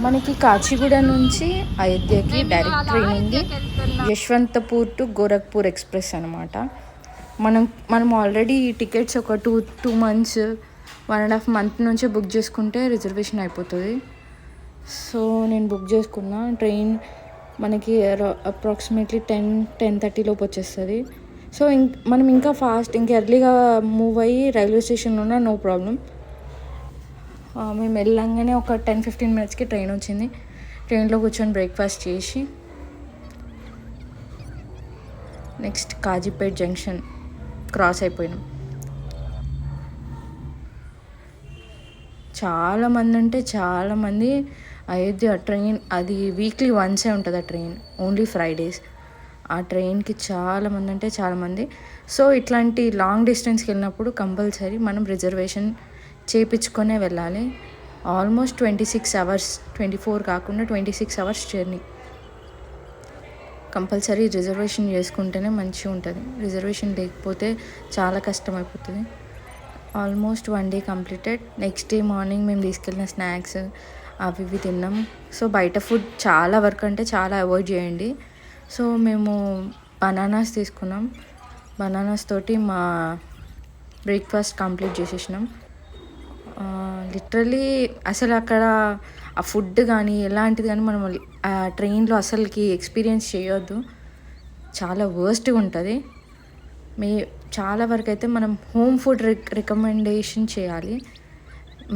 మనకి కాచిగూడ నుంచి అయోధ్యకి direct train ఉంది. యశ్వంతపూర్ టు గోరఖ్పూర్ ఎక్స్ప్రెస్ అనమాట. మనం ఆల్రెడీ టికెట్స్ ఒక టూ మంత్స్ 1.5 month నుంచే బుక్ చేసుకుంటే రిజర్వేషన్ అయిపోతుంది. సో నేను బుక్ చేసుకున్నా. ట్రైన్ మనకి అప్రాక్సిమేట్లీ 10-10:30 లోపు వచ్చేస్తుంది. సో మనం ఇంకా ఇంకా ఎర్లీగా మూవ్ అయ్యి రైల్వే స్టేషన్లో ఉన్న నో ప్రాబ్లం. మేము వెళ్ళంగానే ఒక 10-15 minutesకి ట్రైన్ వచ్చింది. ట్రైన్లో కూర్చొని బ్రేక్ఫాస్ట్ చేసి నెక్స్ట్ కాజీపేట్ జంక్షన్ క్రాస్ అయిపోయినాం. చాలామంది అయోధ్య ట్రైన్ అది వీక్లీ వన్సే ఉంటుంది. ఆ ట్రైన్ ఓన్లీ ఫ్రైడేస్. ఆ ట్రైన్కి చాలామంది. సో ఇట్లాంటి లాంగ్ డిస్టెన్స్కి వెళ్ళినప్పుడు కంపల్సరీ మనం రిజర్వేషన్ చేయించుకొనే వెళ్ళాలి. ఆల్మోస్ట్ 26 hours, 24 కాకుండా 26 hours జర్నీ. కంపల్సరీ రిజర్వేషన్ చేసుకుంటేనే మంచిగా ఉంటుంది. రిజర్వేషన్ లేకపోతే చాలా కష్టం అయిపోతుంది. Almost 1 day completed. Next day morning మేము తీసుకెళ్ళిన స్నాక్స్ అవి ఇవి తిన్నాం. సో బయట ఫుడ్ చాలా అవాయిడ్ చేయండి. సో మేము బనానాస్ తీసుకున్నాం. బనానాస్ తోటి మా బ్రేక్ఫాస్ట్ కంప్లీట్ చేసేసినాం. లిటరలీ అసలు అక్కడ ఆ ఫుడ్ కానీ ఎలాంటిది కానీ మనం ఆ ట్రైన్లో అసలుకి ఎక్స్పీరియన్స్ చేయొద్దు. చాలా వర్స్ట్గా ఉంటుంది. చాలా వరకు అయితే మనం హోమ్ ఫుడ్ రికమెండేషన్ చేయాలి.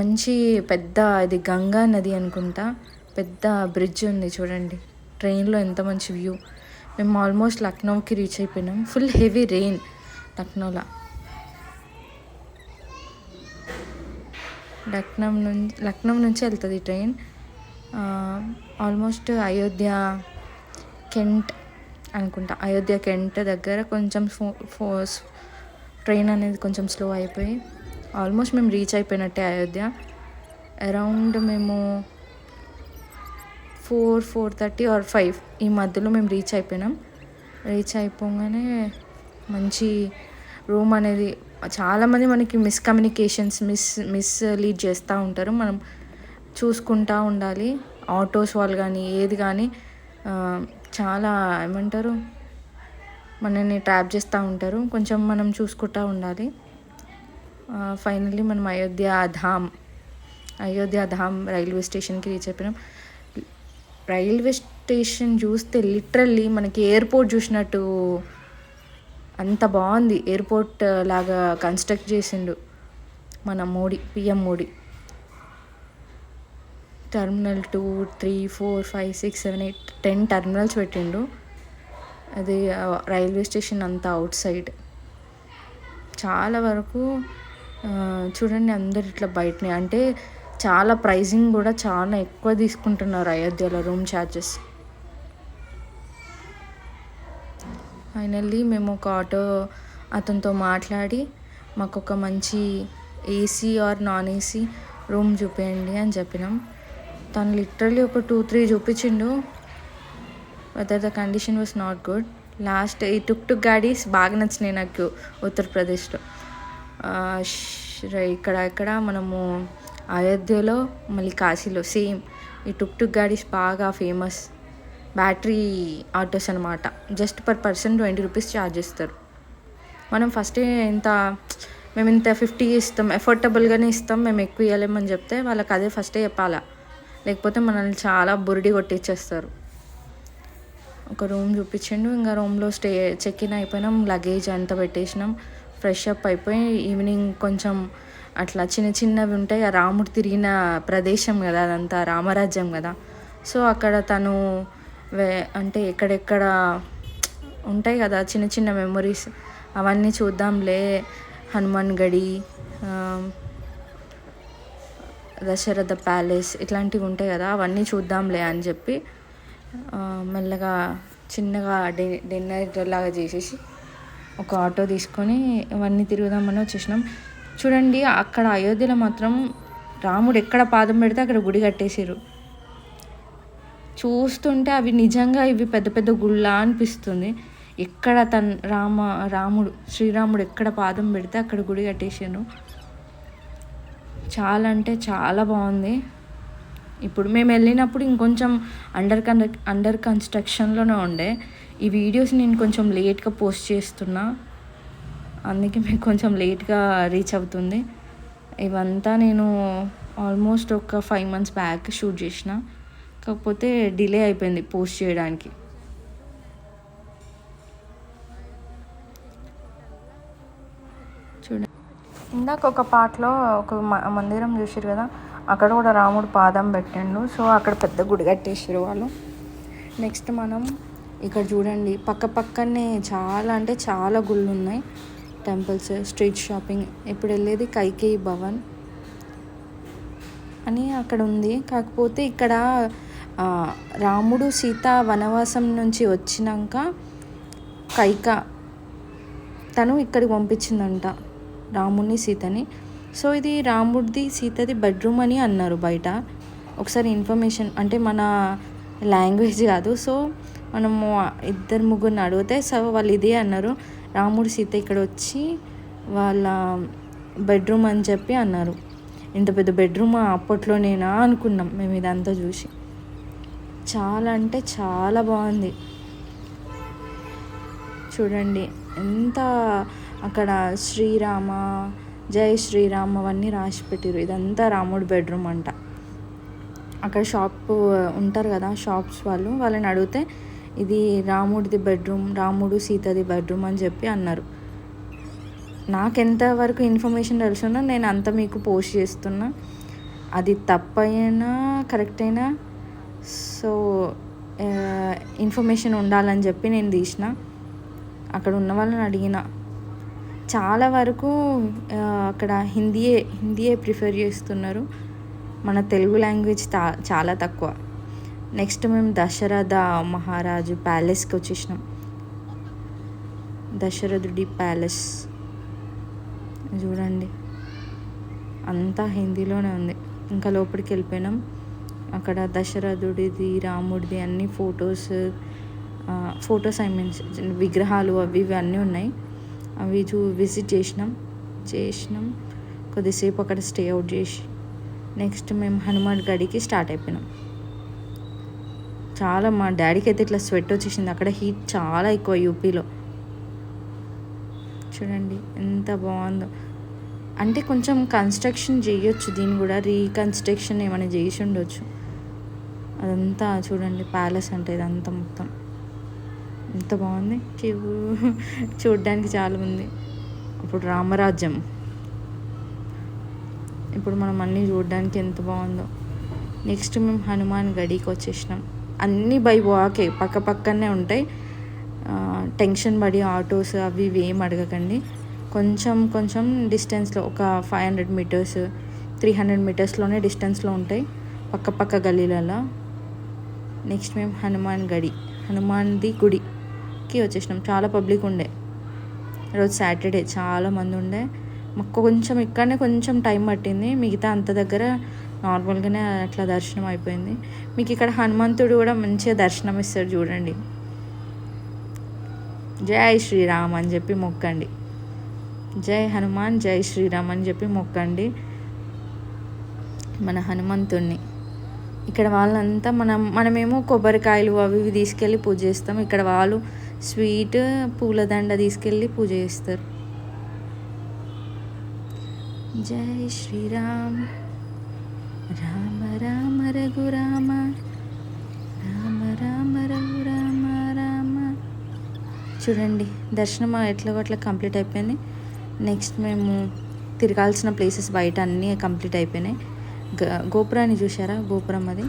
మంచి పెద్ద ఇది గంగా నది అనుకుంటా, పెద్ద బ్రిడ్జ్ ఉంది చూడండి. ట్రైన్లో ఎంత మంచి వ్యూ. మేము ఆల్మోస్ట్ లక్నోకి రీచ్ అయిపోయినాం. ఫుల్ హెవీ రెయిన్ లక్నోలో. లక్నో నుంచి వెళ్తుంది ట్రైన్. ఆల్మోస్ట్ అయోధ్య కెంట్ దగ్గర కొంచెం ట్రైన్ అనేది కొంచెం స్లో అయిపోయి ఆల్మోస్ట్ మేము రీచ్ అయిపోయినట్టే అయోధ్య. అరౌండ్ మేము 4:30 or 5 ఈ మధ్యలో మేము రీచ్ అయిపోయినాం. రీచ్ అయిపోగానే మంచి రూమ్ అనేది చాలామంది మనకి మిస్కమ్యూనికేషన్స్ మిస్ లీడ్ చేస్తూ ఉంటారు. మనం చూసుకుంటూ ఉండాలి. ఆటోస్ వాళ్ళు కానీ ఏది కానీ చాలా మనల్ని ట్రాప్ చేస్తూ ఉంటారు. కొంచెం మనం చూసుకుంటూ ఉండాలి. ఫైనల్లీ మనం అయోధ్య ధామ్ రైల్వే స్టేషన్కి రీచ్ అయిపోయినాం. రైల్వే స్టేషన్ చూస్తే లిటరల్లీ మనకి ఎయిర్పోర్ట్ చూసినట్టు అంత బాగుంది. ఎయిర్పోర్ట్ లాగా కన్స్ట్రక్ట్ చేసిండు మన పిఎం మోడీ. టర్మినల్ 2, 3, 4, 5, 6, 7, 8, 10 టర్మినల్స్ పెట్టిండు. అది రైల్వే స్టేషన్ అంతా అవుట్ సైడ్. చాలా వరకు చూడండి అందరు ఇట్లా బయటనే, అంటే చాలా ప్రైజింగ్ కూడా చాలా ఎక్కువ తీసుకుంటున్నారు అయోధ్యలో రూమ్ ఛార్జెస్. ఫైనల్లీ మేము ఒక ఆటో అతనితో మాట్లాడి మాకు ఒక మంచి AC or non AC room చూపించండి అని చెప్పినాం. తను లిటరల్లీ ఒక 2-3 చూపించిండు. Weather the condition was not good. Last ఈ టుక్ గాడీస్ బాగా నచ్చినాయి నాకు ఉత్తరప్రదేశ్లో. ఇక్కడ మనము అయోధ్యలో మళ్ళీ కాశీలో సేమ్ ఈ టుక్ గాడీస్ బాగా ఫేమస్. బ్యాటరీ ఆటోస్ అనమాట. Just per person 20 rupees charge చేస్తారు. మనం ఫస్టే మేము ఇంత 50 ఇస్తాం, ఎఫోర్డబుల్గానే ఇస్తాం, మేము ఎక్కువ ఇవ్వలేమని చెప్తే వాళ్ళకి అదే ఫస్టే చెప్పాలా, లేకపోతే మనల్ని చాలా బురిడి కొట్టించేస్తారు. ఒక రూమ్ చూపించిండు. ఇంకా రూమ్లో చెక్ ఇన్ అయిపోయినాం. లగేజ్ అంతా పెట్టేసినాం. ఫ్రెష్ అప్ అయిపోయి ఈవినింగ్ కొంచెం అట్లా చిన్నవి ఉంటాయి. రాముడు తిరిగిన ప్రదేశం కదా, అదంతా రామరాజ్యం కదా. సో అక్కడ తను అంటే ఎక్కడెక్కడ ఉంటాయి కదా చిన్న మెమొరీస్, అవన్నీ చూద్దాంలే. హనుమాన్ గడి, దశరథ ప్యాలెస్ ఇట్లాంటివి ఉంటాయి కదా, అవన్నీ చూద్దాంలే అని చెప్పి మెల్లగా చిన్నగా డిన్నర్ లాగా చేసేసి ఒక ఆటో తీసుకొని అవన్నీ తిరుగుదామని వచ్చేసినాం. చూడండి అక్కడ అయోధ్యలో మాత్రం రాముడు ఎక్కడ పాదం పెడితే అక్కడ గుడి కట్టేసారు. చూస్తుంటే అవి నిజంగా ఇవి పెద్ద పెద్ద గుళ్ళ అనిపిస్తుంది. ఎక్కడ శ్రీరాముడు ఎక్కడ పాదం పెడితే అక్కడ గుడి కట్టేసాను. చాలా అంటే చాలా బాగుంది. ఇప్పుడు మేము వెళ్ళినప్పుడు ఇంకొంచెం అండర్ కన్స్ట్రక్షన్లోనే ఉండే. ఈ వీడియోస్ నేను కొంచెం లేట్గా పోస్ట్ చేస్తున్నా, అందుకే మీకు కొంచెం లేట్గా రీచ్ అవుతుంది. ఇవంతా నేను ఆల్మోస్ట్ ఒక 5 months బ్యాక్ షూట్ చేసిన, కాకపోతే డిలే అయిపోయింది పోస్ట్ చేయడానికి. చూడండి, ఇందాక ఒక పాటలో ఒక మందిరం చూసారు కదా, అక్కడ కూడా రాముడు పాదం పెట్టిండు. సో అక్కడ పెద్ద గుడి కట్టేసారు వాళ్ళు. నెక్స్ట్ మనం ఇక్కడ చూడండి, పక్కనే చాలా అంటే చాలా గుళ్ళు ఉన్నాయి, టెంపుల్స్, స్ట్రీట్ షాపింగ్. ఇప్పుడు వెళ్ళేది కైకేయి భవన్ అని అక్కడ ఉంది. కాకపోతే ఇక్కడ రాముడు సీత వనవాసం నుంచి వచ్చినాక కైక తను ఇక్కడికి పంపించిందంట రాముడిని సీతని. సో ఇది రాముడిది సీతది బెడ్రూమ్ అని అన్నారు బయట. ఒకసారి ఇన్ఫర్మేషన్ అంటే మన లాంగ్వేజ్ కాదు, సో మనము 2-3 అడిగితే సో వాళ్ళు ఇదే అన్నారు, రాముడు సీత ఇక్కడ వచ్చి వాళ్ళ బెడ్రూమ్ అని చెప్పి అన్నారు. ఇంత పెద్ద బెడ్రూమ్ అప్పట్లోనేనా అనుకున్నాం మేము ఇదంతా చూసి. చాలా అంటే చాలా బాగుంది. చూడండి ఎంత అక్కడ శ్రీరామ, జై శ్రీరామ్ అవన్నీ రాసి పెట్టారు. ఇదంతా రాముడు బెడ్రూమ్ అంట. అక్కడ షాప్ ఉంటారు కదా షాప్స్ వాళ్ళని అడిగితే ఇది రాముడిది బెడ్రూమ్, రాముడు సీతది బెడ్రూమ్ అని చెప్పి అన్నారు. నాకు ఎంతవరకు ఇన్ఫర్మేషన్ తెలుసున్నా నేను అంత మీకు పోస్ట్ చేస్తున్నా. అది తప్పైనా కరెక్ట్ అయినా సో ఇన్ఫర్మేషన్ ఉండాలని చెప్పి నేను తీసిన. అక్కడ ఉన్న వాళ్ళని అడిగిన, చాలా వరకు అక్కడ హిందీయే ప్రిఫర్ చేస్తున్నారు, మన తెలుగు లాంగ్వేజ్ చాలా తక్కువ. నెక్స్ట్ మేము దశరథ మహారాజు ప్యాలెస్కి వచ్చేసినాం. దశరథుడి ప్యాలెస్ చూడండి, అంతా హిందీలోనే ఉంది. ఇంకా లోపలికి వెళ్ళిపోయినాం. అక్కడ దశరథుడిది, రాముడిది అన్ని ఫొటోస్ ఐ మీన్స్ విగ్రహాలు అవి ఇవి అన్నీ ఉన్నాయి. అవి విజిట్ చేసినాం కొద్దిసేపు అక్కడ స్టే అవుట్ చేసి నెక్స్ట్ మేము హనుమాన్ గడికి స్టార్ట్ అయిపోయినాం. చాలా మా డాడీకి అయితే ఇట్లా స్వెట్ వచ్చేసింది, అక్కడ హీట్ చాలా ఎక్కువ యూపీలో. చూడండి ఎంత బాగుందో. అంటే కొంచెం కన్స్ట్రక్షన్ చేయొచ్చు, దీన్ని కూడా రీకన్స్ట్రక్షన్ ఏమైనా చేసి ఉండొచ్చు. అదంతా చూడండి ప్యాలెస్ అంటే ఇదంతా మొత్తం ఎంత బాగుంది, చూడడానికి చాలా ఉంది. ఇప్పుడు రామరాజ్యం, ఇప్పుడు మనం అన్నీ చూడడానికి ఎంత బాగుందో. నెక్స్ట్ మేము హనుమాన్ గడికి వచ్చేసినాం. అన్నీ బై వాకే, పక్కనే ఉంటాయి. టెన్షన్ పడి ఆటోస్ అవి ఇవి ఏం అడగకండి. కొంచెం డిస్టెన్స్లో ఒక 500 meters 300 metersలోనే డిస్టెన్స్లో ఉంటాయి పక్క గల్లీలలో. నెక్స్ట్ మేము హనుమాన్ది గుడికి వచ్చేసినాం. చాలా పబ్లిక్ ఉండే, ఈరోజు సాటర్డే చాలా మంది ఉండే. మాకు ఇక్కడనే కొంచెం టైం పట్టింది, మిగతా అంత దగ్గర నార్మల్గానే అట్లా దర్శనం అయిపోయింది. మీకు ఇక్కడ హనుమంతుడు కూడా మంచిగా దర్శనం ఇస్తాడు చూడండి. జై శ్రీరామ్ అని చెప్పి మొక్కండి, జై హనుమాన్ జై శ్రీరామ్ అని చెప్పి మొక్కండి మన హనుమంతుడిని. ఇక్కడ వాళ్ళంతా మనమేమో కొబ్బరికాయలు అవి ఇవి తీసుకెళ్ళి పూజ చేస్తాం, ఇక్కడ వాళ్ళు స్వీట్ పూలదండ తీసుకెళ్ళి పూజ చేస్తారు. జై శ్రీరామ్ రామ రామ రఘురామ రామ రామ రఘురామ రామ. చూడండి దర్శనం ఎట్లా కంప్లీట్ అయిపోయింది. నెక్స్ట్ మేము తిరగాల్సిన ప్లేసెస్ బయట అన్నీ కంప్లీట్ అయిపోయినాయి. గోపురాన్ని చూసారా, గోపురం అది.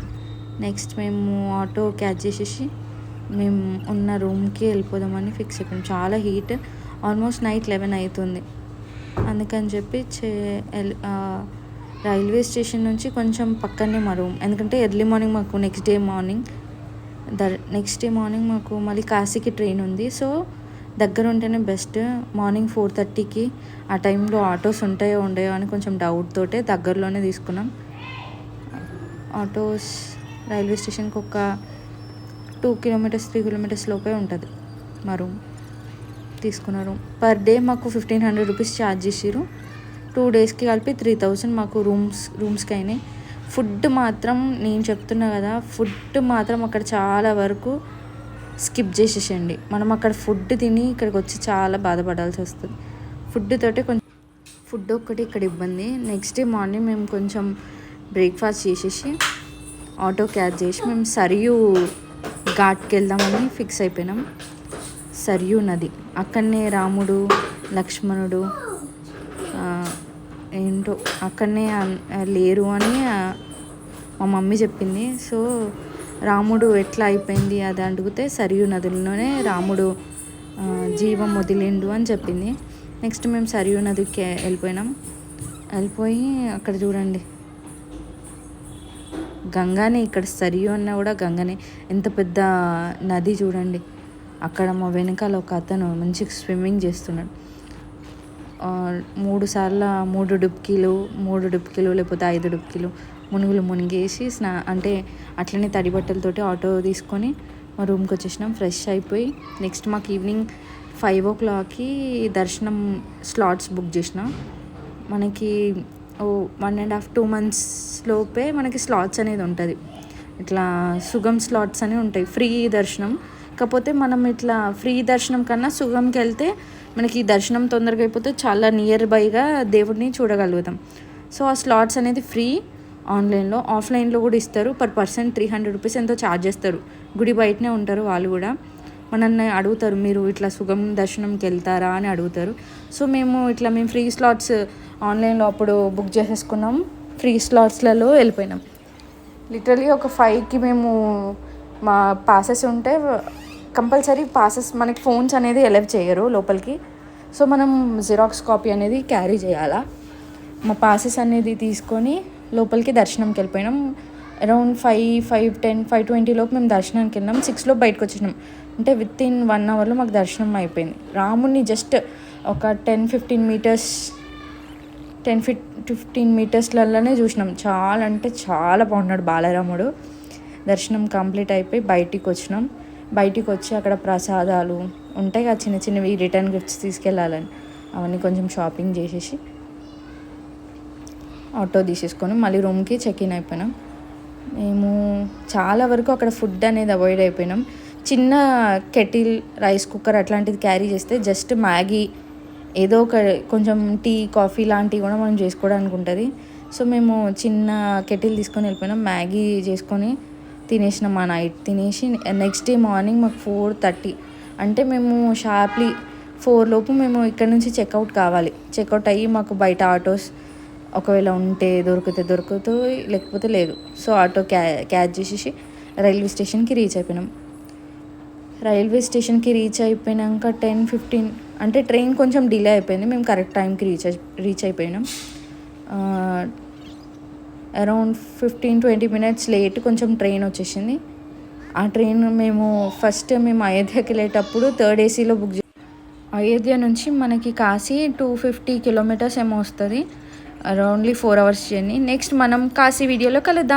నెక్స్ట్ మేము ఆటో క్యాచ్ చేసేసి మేము ఉన్న రూమ్కి వెళ్ళిపోదామని ఫిక్స్ అయిపోయాం. చాలా హీట్, ఆల్మోస్ట్ నైట్ 11 అవుతుంది. అందుకని చెప్పి రైల్వే స్టేషన్ నుంచి కొంచెం పక్కనే మా రూమ్. ఎందుకంటే ఎర్లీ మార్నింగ్ మాకు నెక్స్ట్ డే మార్నింగ్ మాకు మళ్ళీ కాశీకి ట్రైన్ ఉంది. సో దగ్గర ఉంటేనే బెస్ట్. మార్నింగ్ 4:30కి ఆ టైంలో ఆటోస్ ఉంటాయో ఉండయో అని కొంచెం డౌట్ తోటే దగ్గరలోనే తీసుకున్నాం ఆటోస్. రైల్వే స్టేషన్కి ఒక 2 kilometers 3 kilometers లోపే ఉంటుంది మా రూమ్. తీసుకున్న రూమ్ పర్ డే మాకు 1,500 rupees ఛార్జ్ చేసిర్రు. 2 daysకి కలిపి 3,000 మాకు రూమ్స్కి అయినాయి. ఫుడ్ మాత్రం నేను చెప్తున్నా కదా, ఫుడ్ మాత్రం అక్కడ చాలా వరకు స్కిప్ చేసేసండి. మనం అక్కడ ఫుడ్ తిని ఇక్కడికి వచ్చి చాలా బాధపడాల్సి వస్తుంది. ఫుడ్ తోటి కొంచెం ఫుడ్ ఒక్కటి ఇక్కడ ఇబ్బంది. నెక్స్ట్ డే మార్నింగ్ మేము కొంచెం బ్రేక్ఫాస్ట్ చేసేసి ఆటో క్యాచ్ చేసి మేము సరియు ఘాట్కి వెళ్దామని ఫిక్స్ అయిపోయినాం. సరియు నది అక్కడనే రాముడు లక్ష్మణుడు ఏంటో అక్కడనే లేరు అని మా మమ్మీ చెప్పింది. సో రాముడు ఎట్లా అయిపోయింది అది అడిగితే సరియు నదిలోనే రాముడు జీవం వదిలిండు అని చెప్పింది. నెక్స్ట్ మేము సరియు నదికి వెళ్ళిపోయి అక్కడ చూడండి గంగానే, ఇక్కడ సరియు అన్నా కూడా గంగనే. ఎంత పెద్ద నది చూడండి. అక్కడ మా వెనకాల ఒక అతను మంచిగా స్విమ్మింగ్ చేస్తున్నాడు. 3 డుబ్కీలు లేకపోతే 5 డుబ్కీలు మునిగేసి అంటే అట్లనే తడి బట్టలతోటి ఆటో తీసుకొని మా రూమ్కి వచ్చేసినాం. ఫ్రెష్ అయిపోయి నెక్స్ట్ మాకు ఈవినింగ్ 5 o'clockకి దర్శనం స్లాట్స్ బుక్ చేసిన. మనకి 1.5-2 months లోపే మనకి స్లాట్స్ అనేది ఉంటుంది. ఇట్లా సుగం స్లాట్స్ అని ఉంటాయి, ఫ్రీ దర్శనం. కాకపోతే మనం ఇట్లా ఫ్రీ దర్శనం కన్నా సుగంకి వెళ్తే మనకి దర్శనం తొందరగా అయిపోతే చాలా నియర్ బైగా దేవుడిని చూడగలుగుతాం. సో ఆ స్లాట్స్ అనేది ఫ్రీ ఆన్లైన్లో, ఆఫ్లైన్లో కూడా ఇస్తారు. పర్ పర్సన్ 300 rupees ఎంతో ఛార్జ్ చేస్తారు. గుడి బయటనే ఉంటారు వాళ్ళు కూడా. మనల్ని అడుగుతారు మీరు ఇట్లా సుగం దర్శనంకి వెళ్తారా అని అడుగుతారు. సో మేము ఫ్రీ స్లాట్స్ ఆన్లైన్లో అప్పుడు బుక్ చేసేసుకున్నాం. ఫ్రీ స్లాట్స్లలో వెళ్ళిపోయినాం. లిటరలీ ఒక 5కి మేము మా పాసెస్ ఉంటే కంపల్సరీ పాసెస్ మనకి ఫోన్స్ అనేది అలౌ చేయరు లోపలికి. సో మనం జిరాక్స్ కాపీ అనేది క్యారీ చేయాలా. మా పాసెస్ అనేది తీసుకొని లోపలికి దర్శనంకి వెళ్ళిపోయినాం. అరౌండ్ 5:10, 5:20 లోపు మేము దర్శనానికి వెళ్ళినాం. 6 లోపు బయటకు వచ్చినాం. అంటే విత్ ఇన్ 1 hourలో మాకు దర్శనం అయిపోయింది. రాముడిని జస్ట్ ఒక 10-15 మీటర్స్లలోనే చూసినాం. చాలా అంటే చాలా బాగున్నాడు బాలరాముడు. దర్శనం కంప్లీట్ అయిపోయి బయటికి వచ్చినాం. బయటికి వచ్చి అక్కడ ప్రసాదాలు ఉంటాయి కదా చిన్న చిన్నవి, రిటర్న్ గిఫ్ట్స్ తీసుకెళ్ళాలని అవన్నీ కొంచెం షాపింగ్ చేసేసి ఆటో తీసేసుకొని మళ్ళీ రూమ్కి చెక్ ఇన్ అయిపోయినాం. మేము చాలా వరకు అక్కడ ఫుడ్ అనేది అవాయిడ్ అయిపోయినాం. చిన్న కెటిల్, రైస్ కుక్కర్ అట్లాంటిది క్యారీ చేస్తే జస్ట్ మ్యాగీ ఏదో ఒక కొంచెం టీ, కాఫీ లాంటివి కూడా మనం చేసుకోవడానికి ఉంటుంది. సో మేము చిన్న కెటిల్ తీసుకొని వెళ్ళిపోయినాం. మ్యాగీ చేసుకొని తినేసినాం. మా నైట్ తినేసి నెక్స్ట్ డే మార్నింగ్ మాకు 4:30 అంటే మేము షార్ప్లీ 4 లోపు మేము ఇక్కడ నుంచి చెక్అవుట్ కావాలి. చెక్అవుట్ అయ్యి మాకు బయట ఆటోస్ ఒకవేళ ఉంటే దొరుకుతాయి, లేకపోతే లేదు. సో ఆటో క్యాచ్ చేసేసి రైల్వే స్టేషన్కి రీచ్ అయిపోయినాం. రైల్వే స్టేషన్కి రీచ్ అయిపోయినాక 10-15 అంటే ట్రైన్ కొంచెం డిలే అయిపోయింది. మేము కరెక్ట్ టైంకి రీచ్ అయిపోయినాం. అరౌండ్ 15-20 minutes లేట్ కొంచెం ట్రైన్ వచ్చేసింది. ఆ ట్రైన్ మేము అయోధ్యకి వెళ్ళేటప్పుడు 3rd ACలో బుక్ అయోధ్య నుంచి మనకి కాశీ 250 kilometers ఏమో వస్తుంది. అరౌండ్లీ 4 hours జర్నీ. నెక్స్ట్ మనం కాశీ వీడియోలో కలుద్దాం.